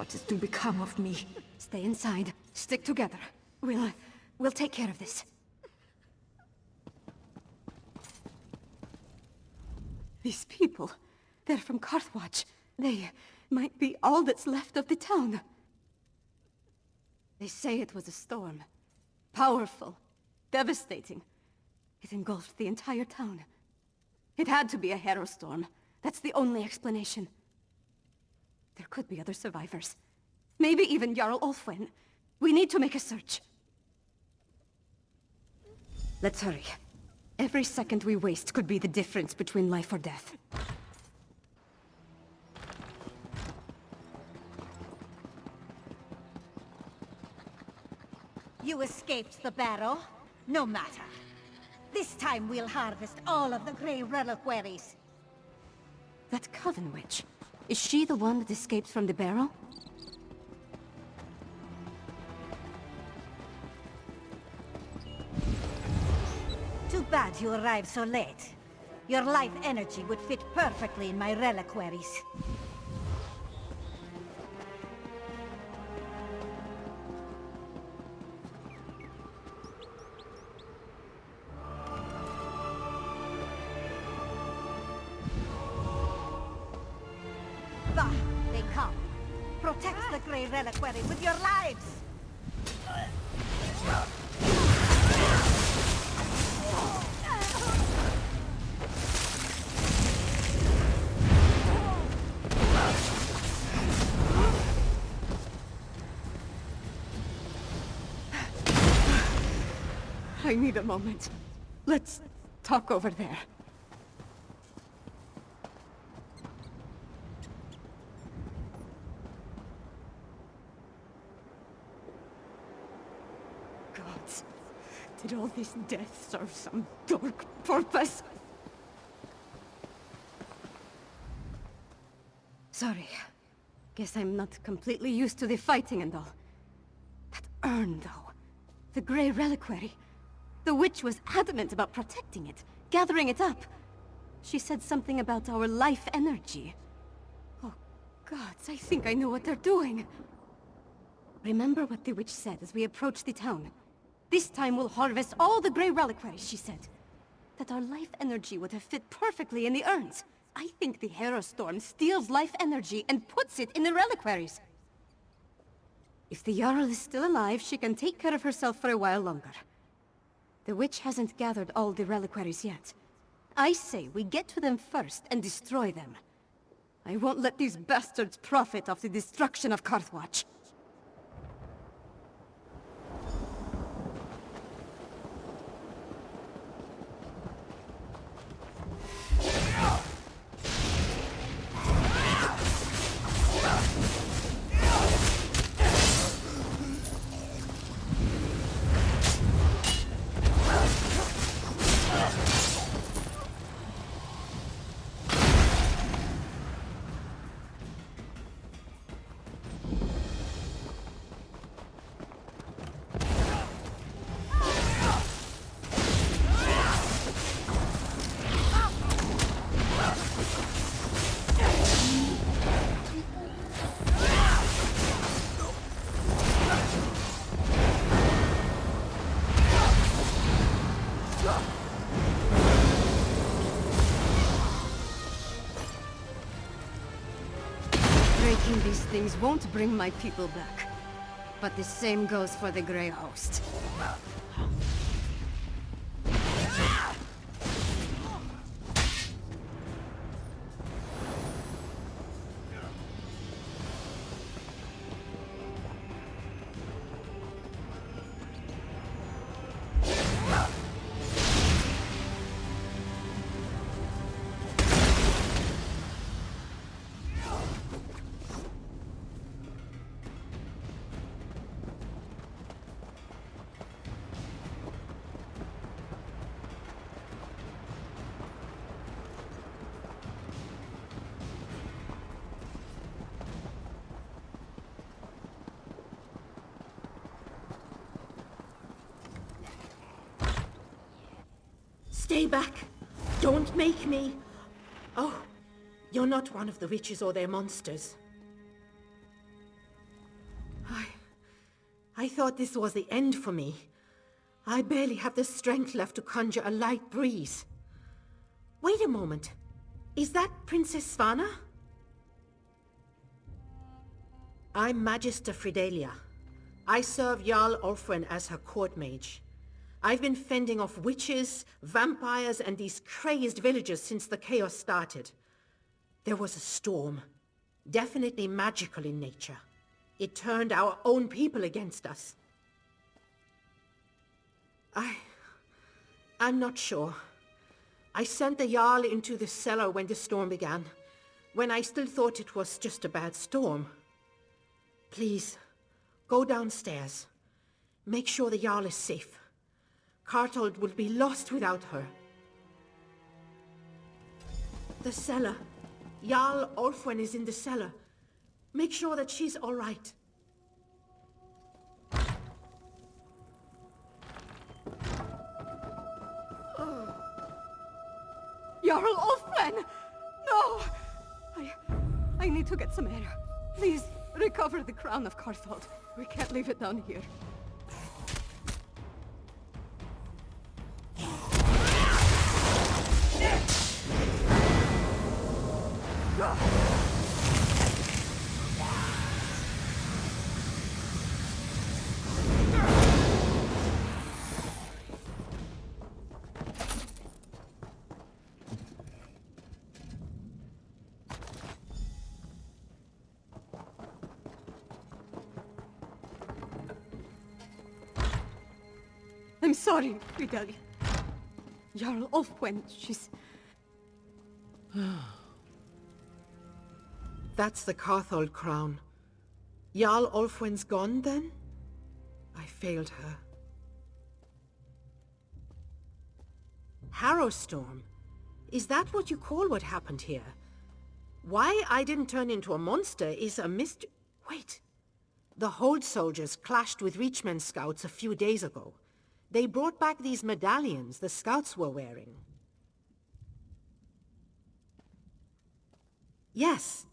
what is to become of me. Stay inside. Stick together. We'll take care of this. These people, they're from Carthwatch. They might be all that's left of the town. They say it was a storm. Powerful. Devastating. It engulfed the entire town. It had to be a hero storm. That's the only explanation. There could be other survivors. Maybe even Jarl Ulfwin. We need to make a search. Let's hurry. Every second we waste could be the difference between life or death. You escaped the barrow? No matter. This time we'll harvest all of the Grey Reliquaries. That Coven Witch. Is she the one that escaped from the barrow? Too bad you arrived so late. Your life energy would fit perfectly in my reliquaries. Bah, they come. Protect the Grey Reliquary with your lives! I need a moment. Let's talk over there. Gods, did all this death serve some dark purpose? Sorry. Guess I'm not completely used to the fighting and all. That urn, though. The Grey Reliquary. The witch was adamant about protecting it, gathering it up. She said something about our life energy. Oh, gods, I think I know what they're doing. Remember what the witch said as we approached the town. This time we'll harvest all the Grey Reliquaries, she said. That our life energy would have fit perfectly in the urns. I think the Hero Storm steals life energy and puts it in the reliquaries. If the Jarl is still alive, she can take care of herself for a while longer. The witch hasn't gathered all the reliquaries yet. I say we get to them first and destroy them. I won't let these bastards profit off the destruction of Carthwatch. Breaking these things won't bring my people back. But the same goes for the Grey Host. Stay back! Don't make me! Oh, you're not one of the witches or their monsters. I thought this was the end for me. I barely have the strength left to conjure a light breeze. Wait a moment. Is that Princess Svanna? I'm Magister Fridelia. I serve Jarl Ulfwen as her court mage. I've been fending off witches, vampires, and these crazed villagers since the chaos started. There was a storm. Definitely magical in nature. It turned our own people against us. I'm not sure. I sent the Jarl into the cellar when the storm began, when I still thought it was just a bad storm. Please, go downstairs. Make sure the Jarl is safe. Cartold will be lost without her. The cellar. Jarl Ulfwen is in the cellar. Make sure that she's all right. Jarl Ulfwen! No! I need to get some air. Please, recover the crown of Carthold. We can't leave it down here. I'm sorry, Fidelia. Jarl Ulfwen, she's... That's the Carthold crown. Jarl Ulfwen's gone, then? I failed her. Harrowstorm? Is that what you call what happened here? Why I didn't turn into a monster is a mystery... Wait. The Hold soldiers clashed with Reachmen scouts a few days ago. They brought back these medallions the scouts were wearing. Yes.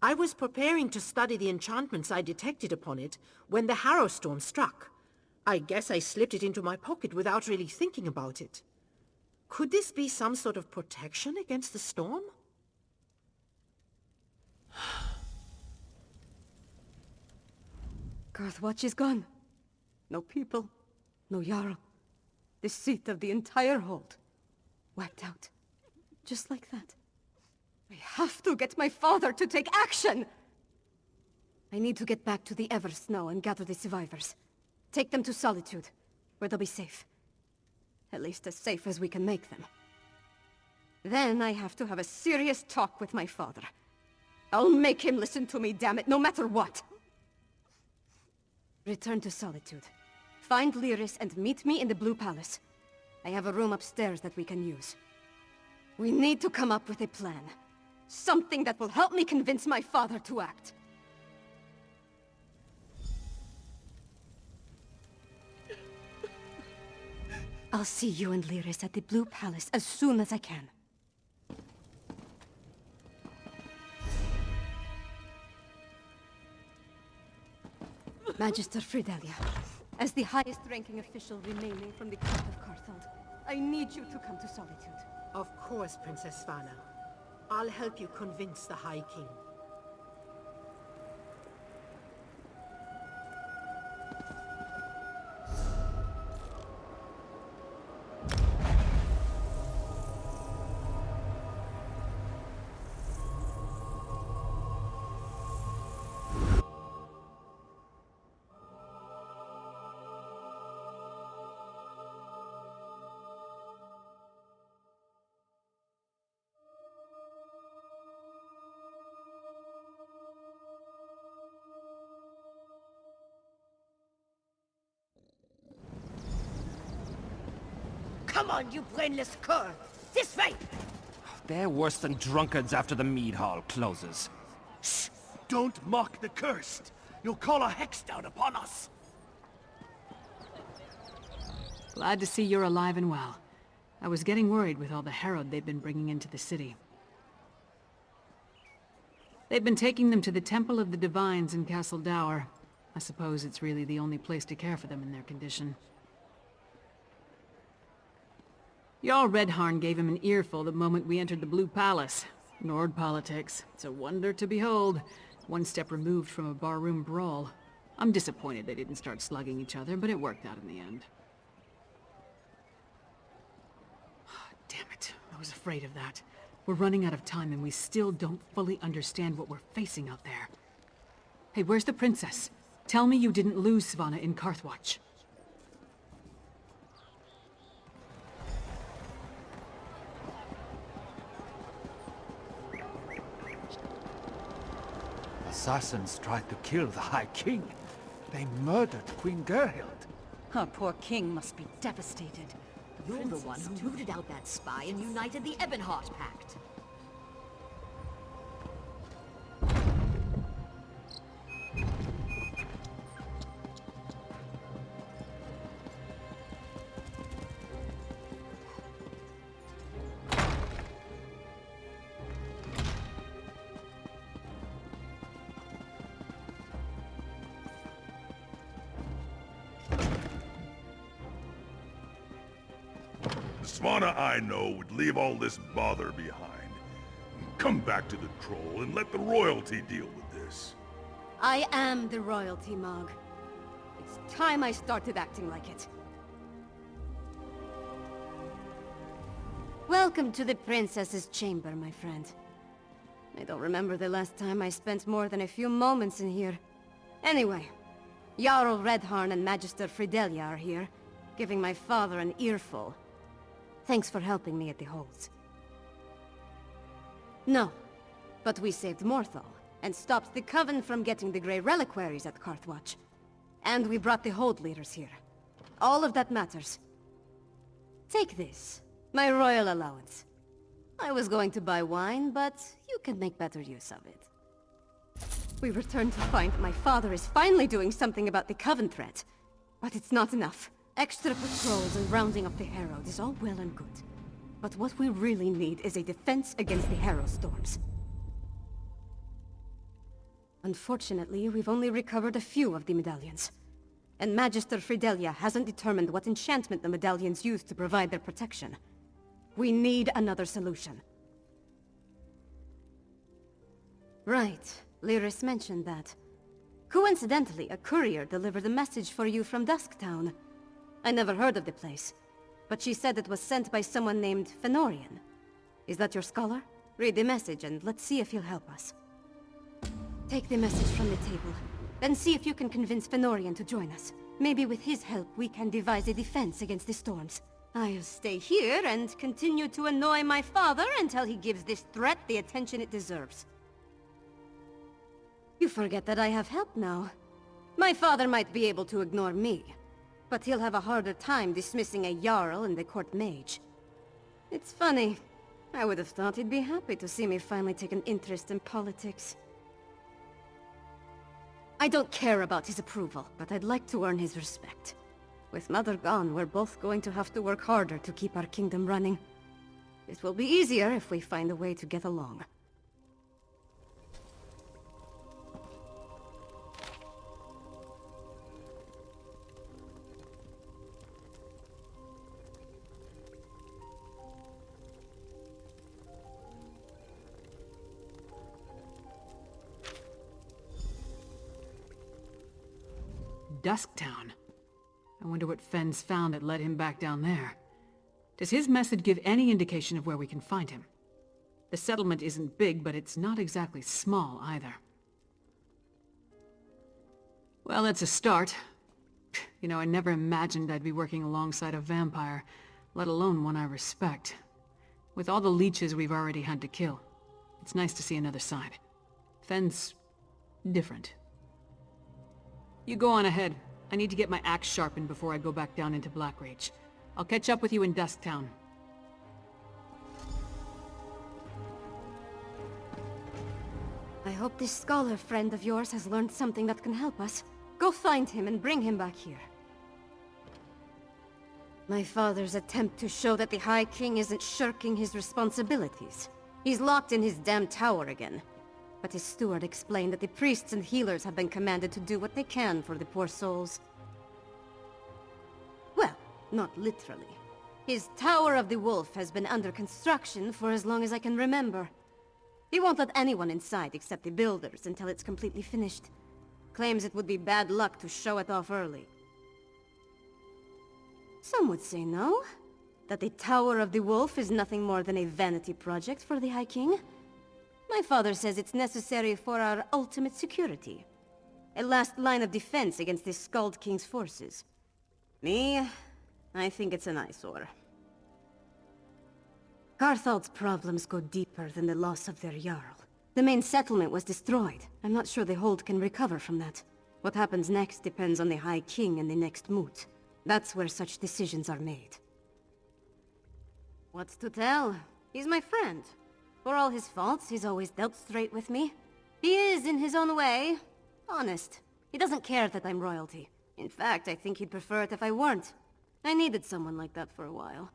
I was preparing to study the enchantments I detected upon it when the Harrowstorm struck. I guess I slipped it into my pocket without really thinking about it. Could this be some sort of protection against the storm? Garthwatch is gone. No people. No Jarl. The seat of the entire hold. Wiped out. Just like that. I have to get my father to take action! I need to get back to the Eversnow and gather the survivors. Take them to Solitude, where they'll be safe. At least as safe as we can make them. Then I have to have a serious talk with my father. I'll make him listen to me, damn it, no matter what! Return to Solitude. Find Lyris and meet me in the Blue Palace. I have a room upstairs that we can use. We need to come up with a plan. Something that will help me convince my father to act. I'll see you and Lyris at the Blue Palace as soon as I can. Magister Fridelia, as the highest-ranking official remaining from the court of Carthold, I need you to come to Solitude. Of course, Princess Svanna. I'll help you convince the High King. Come on, you brainless cur! This way! They're worse than drunkards after the mead hall closes. Shh! Don't mock the cursed! You'll call a hex down upon us! Glad to see you're alive and well. I was getting worried with all the Herod they've been bringing into the city. They've been taking them to the Temple of the Divines in Castle Dower. I suppose it's really the only place to care for them in their condition. Jarl Redharn gave him an earful the moment we entered the Blue Palace. Nord politics. It's a wonder to behold. One step removed from a barroom brawl. I'm disappointed they didn't start slugging each other, but it worked out in the end. Damn it. I was afraid of that. We're running out of time and we still don't fully understand what we're facing out there. Hey, where's the princess? Tell me you didn't lose Svanna in Carthwatch. Assassins tried to kill the High King. They murdered Queen Gerhild. Our poor king must be devastated. You're the one who rooted out that spy and united the Ebonheart Pact. Svanna I know would leave all this bother behind. Come back to the troll and let the royalty deal with this. I am the royalty, Mog. It's time I started acting like it. Welcome to the princess's chamber, my friend. I don't remember the last time I spent more than a few moments in here. Anyway, Jarl Redharn and Magister Fidelia are here, giving my father an earful. Thanks for helping me at the holds. No, but we saved Morthal, and stopped the Coven from getting the Grey Reliquaries at Carthwatch. And we brought the hold leaders here. All of that matters. Take this, my royal allowance. I was going to buy wine, but you can make better use of it. We return to find my father is finally doing something about the Coven threat. But it's not enough. Extra patrols and rounding up the Herald is all well and good. But what we really need is a defense against the Harrow storms. Unfortunately, we've only recovered a few of the medallions. And Magister Fidelia hasn't determined what enchantment the medallions use to provide their protection. We need another solution. Right, Lyris mentioned that. Coincidentally, a courier delivered a message for you from Dusktown. I never heard of the place, but she said it was sent by someone named Fenorian. Is that your scholar? Read the message and let's see if he'll help us. Take the message from the table, then see if you can convince Fenorian to join us. Maybe with his help we can devise a defense against the storms. I'll stay here and continue to annoy my father until he gives this threat the attention it deserves. You forget that I have help now. My father might be able to ignore me, but he'll have a harder time dismissing a Jarl and the court mage. It's funny. I would have thought he'd be happy to see me finally take an interest in politics. I don't care about his approval, but I'd like to earn his respect. With Mother gone, we're both going to have to work harder to keep our kingdom running. It will be easier if we find a way to get along. Dusktown. I wonder what Fenn's found that led him back down there. Does his message give any indication of where we can find him? The settlement isn't big, but it's not exactly small either. Well, that's a start. You know, I never imagined I'd be working alongside a vampire, let alone one I respect. With all the leeches we've already had to kill, it's nice to see another side. Fenn's different. You go on ahead. I need to get my axe sharpened before I go back down into Blackreach. I'll catch up with you in Dusktown. I hope this scholar friend of yours has learned something that can help us. Go find him and bring him back here. My father's attempt to show that the High King isn't shirking his responsibilities. He's locked in his damn tower again. but his steward explained that the priests and healers have been commanded to do what they can for the poor souls. Well, not literally. His Tower of the Wolf has been under construction for as long as I can remember. He won't let anyone inside except the builders until it's completely finished. Claims it would be bad luck to show it off early. Some would say no. That the Tower of the Wolf is nothing more than a vanity project for the High King. My father says it's necessary for our ultimate security. A last line of defense against the Skald King's forces. Me, I think it's an eyesore. Garthald's problems go deeper than the loss of their Jarl. The main settlement was destroyed. I'm not sure the Hold can recover from that. What happens next depends on the High King and the next moot. That's where such decisions are made. What's to tell? He's my friend. For all his faults, he's always dealt straight with me. He is, in his own way, honest. He doesn't care that I'm royalty. In fact, I think he'd prefer it if I weren't. I needed someone like that for a while.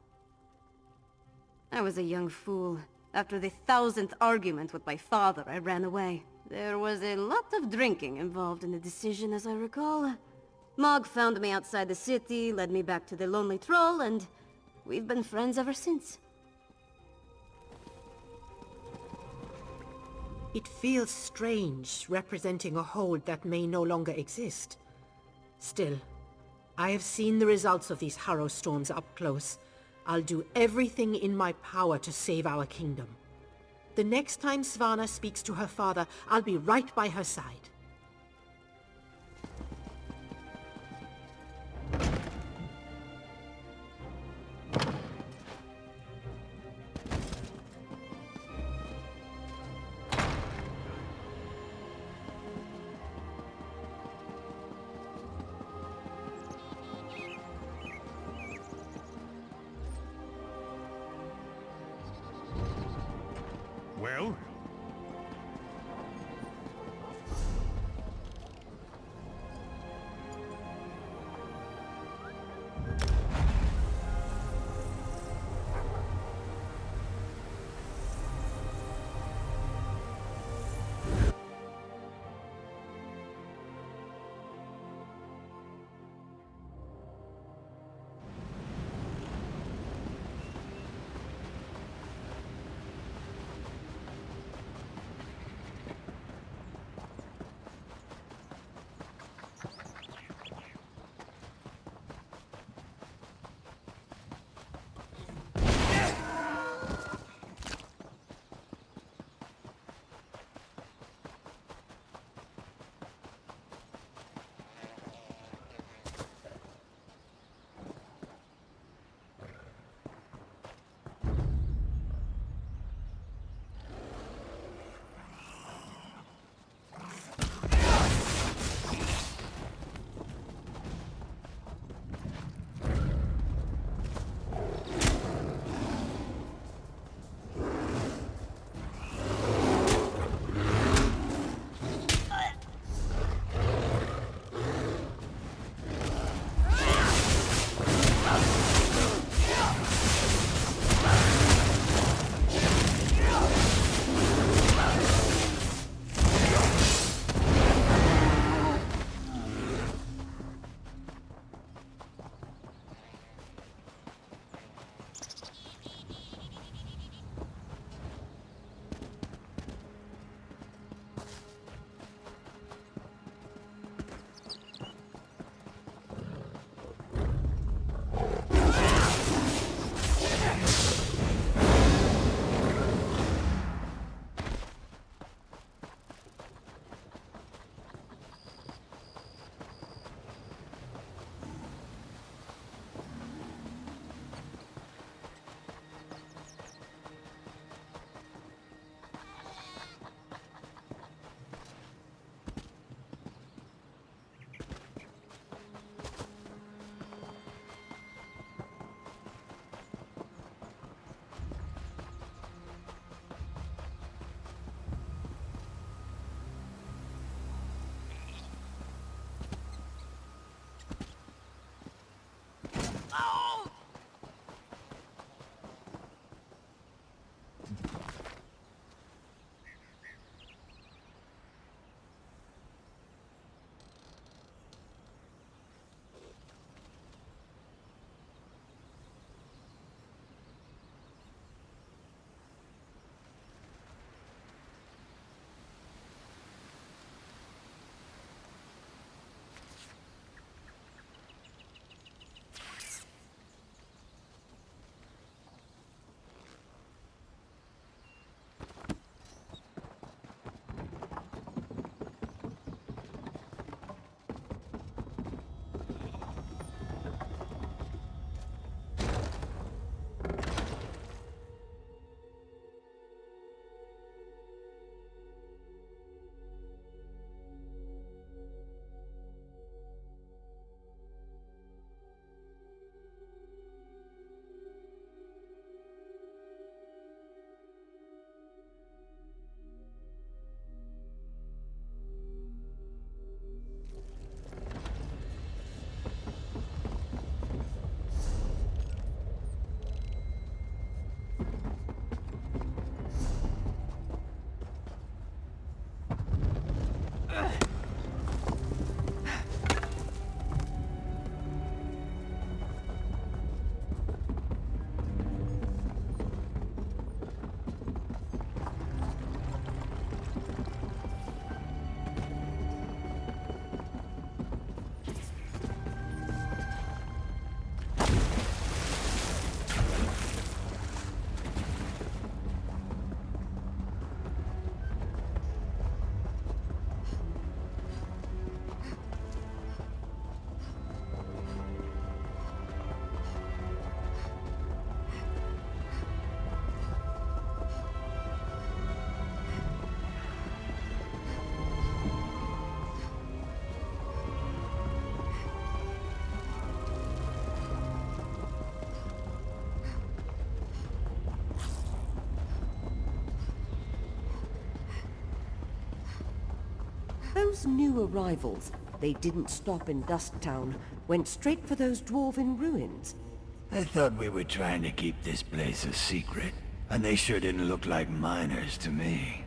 I was a young fool. After the 1000th argument with my father, I ran away. There was a lot of drinking involved in the decision, as I recall. Mog found me outside the city, led me back to the Lonely Troll, and we've been friends ever since. It feels strange, representing a hold that may no longer exist. Still, I have seen the results of these Harrow storms up close. I'll do everything in my power to save our kingdom. The next time Svanna speaks to her father, I'll be right by her side. Well? Those new arrivals, they didn't stop in Dusktown, went straight for those dwarven ruins. I thought we were trying to keep this place a secret, and they sure didn't look like miners to me.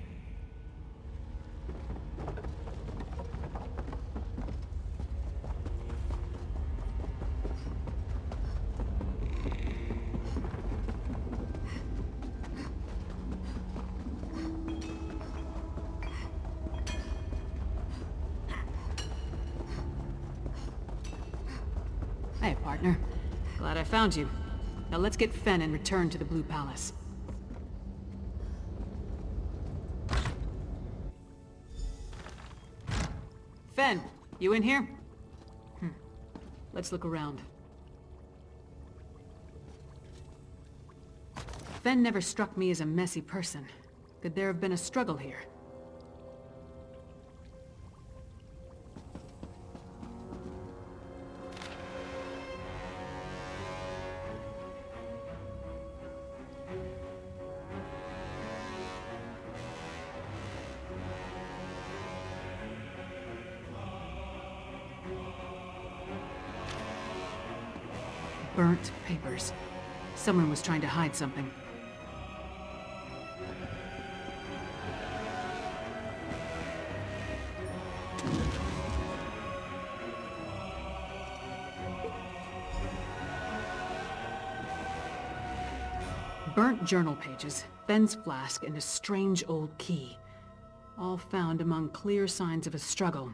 Hey, partner. Glad I found you. Now let's get Fen and return to the Blue Palace. Fen, you in here? Let's look around. Fen never struck me as a messy person. Could there have been a struggle here? Burnt papers. Someone was trying to hide something. Burnt journal pages, Fen's flask, and a strange old key. All found among clear signs of a struggle.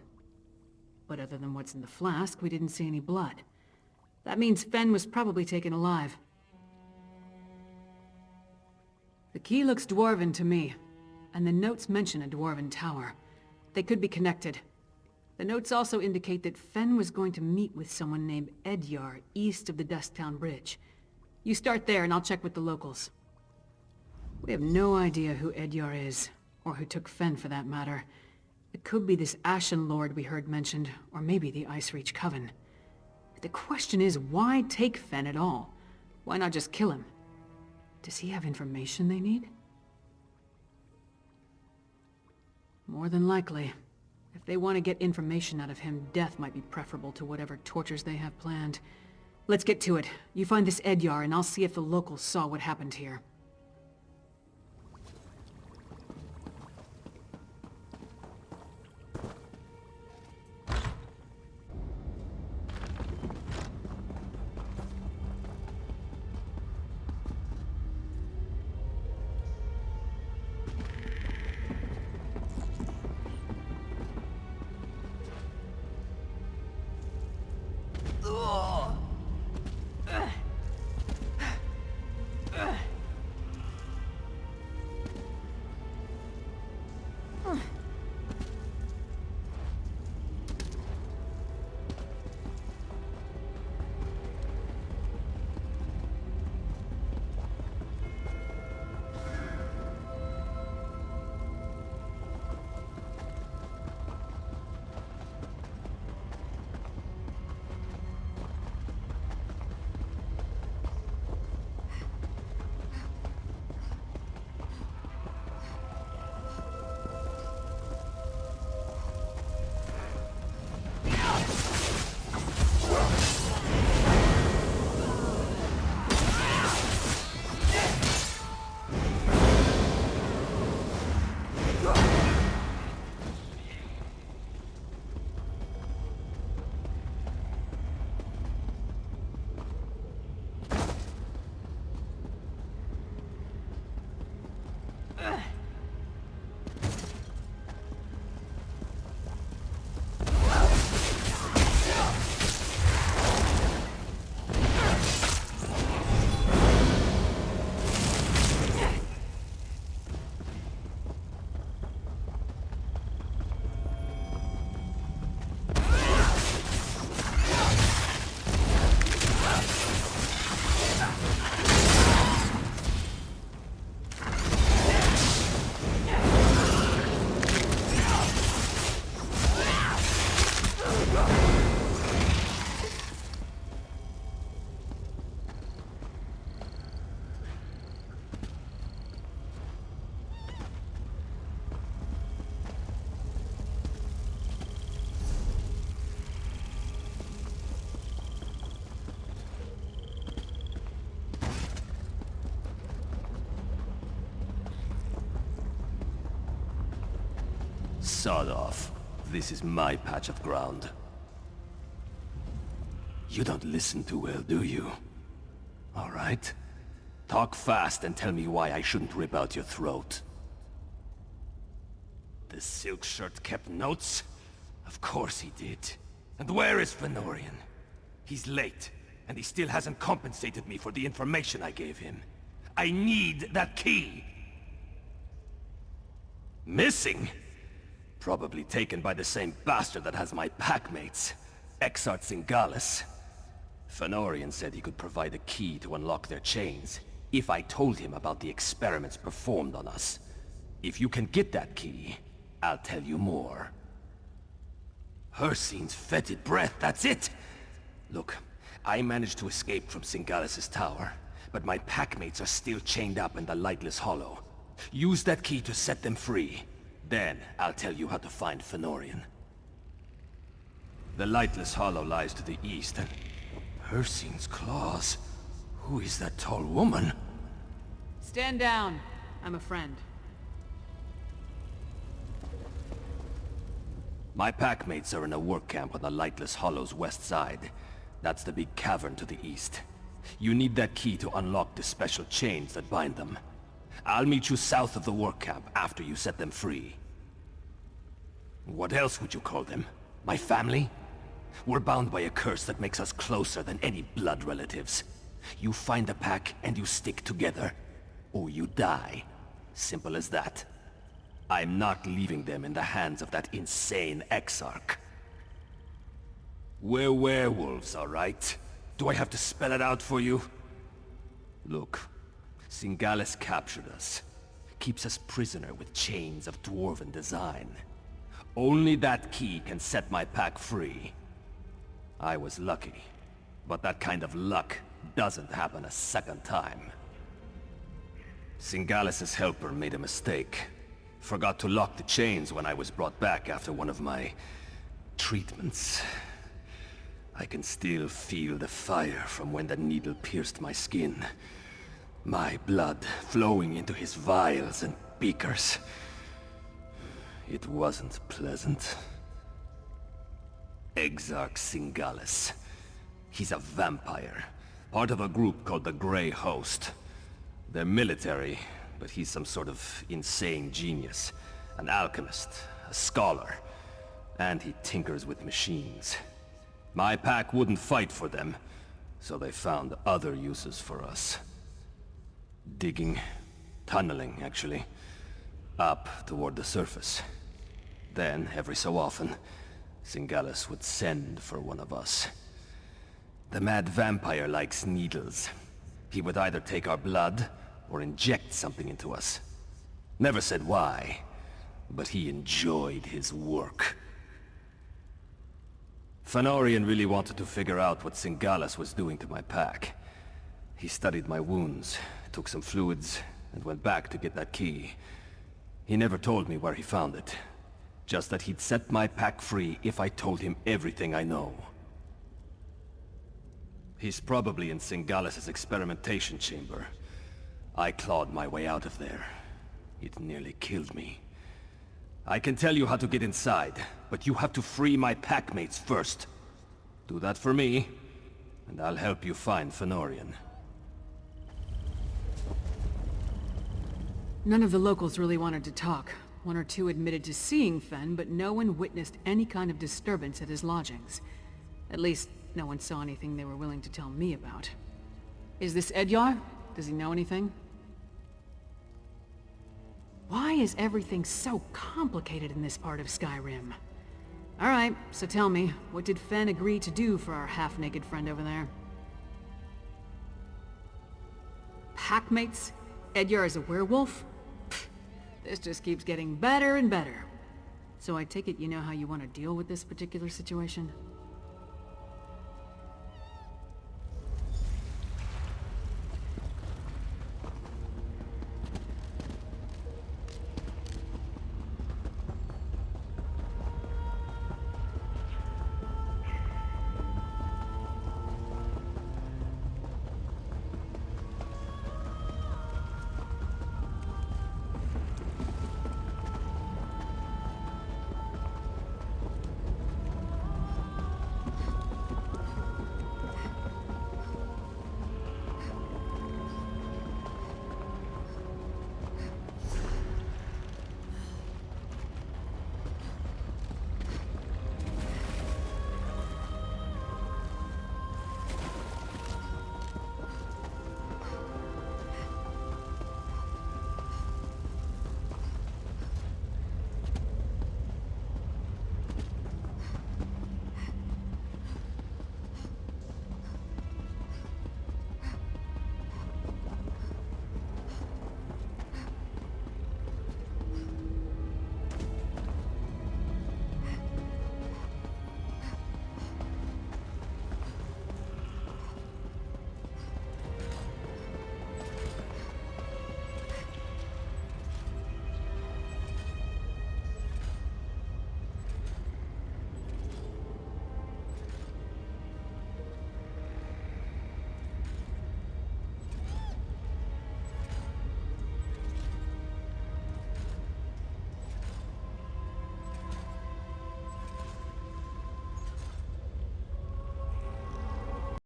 But other than what's in the flask, we didn't see any blood. That means Fen was probably taken alive. The key looks dwarven to me, and the notes mention a dwarven tower. They could be connected. The notes also indicate that Fen was going to meet with someone named Edyar east of the Dusktown Bridge. You start there and I'll check with the locals. We have no idea who Edyar is, or who took Fen for that matter. It could be this Ashen Lord we heard mentioned, or maybe the Ice Reach Coven. The question is, why take Fen at all? Why not just kill him? Does he have information they need? More than likely. If they want to get information out of him, death might be preferable to whatever tortures they have planned. Let's get to it. You find this Edyar, and I'll see if the locals saw what happened here. sod off. This is my patch of ground. You don't listen too well, do you? All right. Talk fast and tell me why I shouldn't rip out your throat. The silk shirt kept notes? Of course he did. And where is Fenorian? He's late, and he still hasn't compensated me for the information I gave him. I need that key! Missing? Probably taken by the same bastard that has my packmates, Exarch Singalis. Fenorian said he could provide a key to unlock their chains, if I told him about the experiments performed on us. If you can get that key, I'll tell you more. Hircine's fetid breath, that's it! Look, I managed to escape from Singalis' tower, but my packmates are still chained up in the Lightless Hollow. Use that key to set them free. Then, I'll tell you how to find Fenorian. The Lightless Hollow lies to the east, and... Hircine's claws. Who is that tall woman? Stand down. I'm a friend. My packmates are in a work camp on the Lightless Hollow's west side. That's the big cavern to the east. You need that key to unlock the special chains that bind them. I'll meet you south of the work camp after you set them free. What else would you call them? My family? We're bound by a curse that makes us closer than any blood relatives. You find the pack and you stick together, or you die. Simple as that. I'm not leaving them in the hands of that insane Exarch. We're werewolves, all right? Do I have to spell it out for you? Look, Singalis captured us. Keeps us prisoner with chains of dwarven design. Only that key can set my pack free. I was lucky, but that kind of luck doesn't happen a second time. Singalis' helper made a mistake. Forgot to lock the chains when I was brought back after one of my... treatments. I can still feel the fire from when the needle pierced my skin. My blood flowing into his vials and beakers. It wasn't pleasant. Exarch Singalis. He's a vampire, part of a group called the Grey Host. They're military, but he's some sort of insane genius. An alchemist, a scholar, and he tinkers with machines. My pack wouldn't fight for them, so they found other uses for us. Digging, tunneling, actually, up toward the surface. Then, every so often, Singalis would send for one of us. The mad vampire likes needles. He would either take our blood, or inject something into us. Never said why, but he enjoyed his work. Fenorian really wanted to figure out what Singalis was doing to my pack. He studied my wounds, took some fluids, and went back to get that key. He never told me where he found it. Just that he'd set my pack free if I told him everything I know. He's probably in Singalis' experimentation chamber. I clawed my way out of there. It nearly killed me. I can tell you how to get inside, but you have to free my packmates first. Do that for me, and I'll help you find Fenorian. None of the locals really wanted to talk. One or two admitted to seeing Fen, but no one witnessed any kind of disturbance at his lodgings. At least, no one saw anything they were willing to tell me about. Is this Edyar? Does he know anything? Why is everything so complicated in this part of Skyrim? Alright, so tell me, what did Fen agree to do for our half-naked friend over there? Packmates? Edyar is a werewolf? Pfft, this just keeps getting better and better. So I take it you know how you want to deal with this particular situation?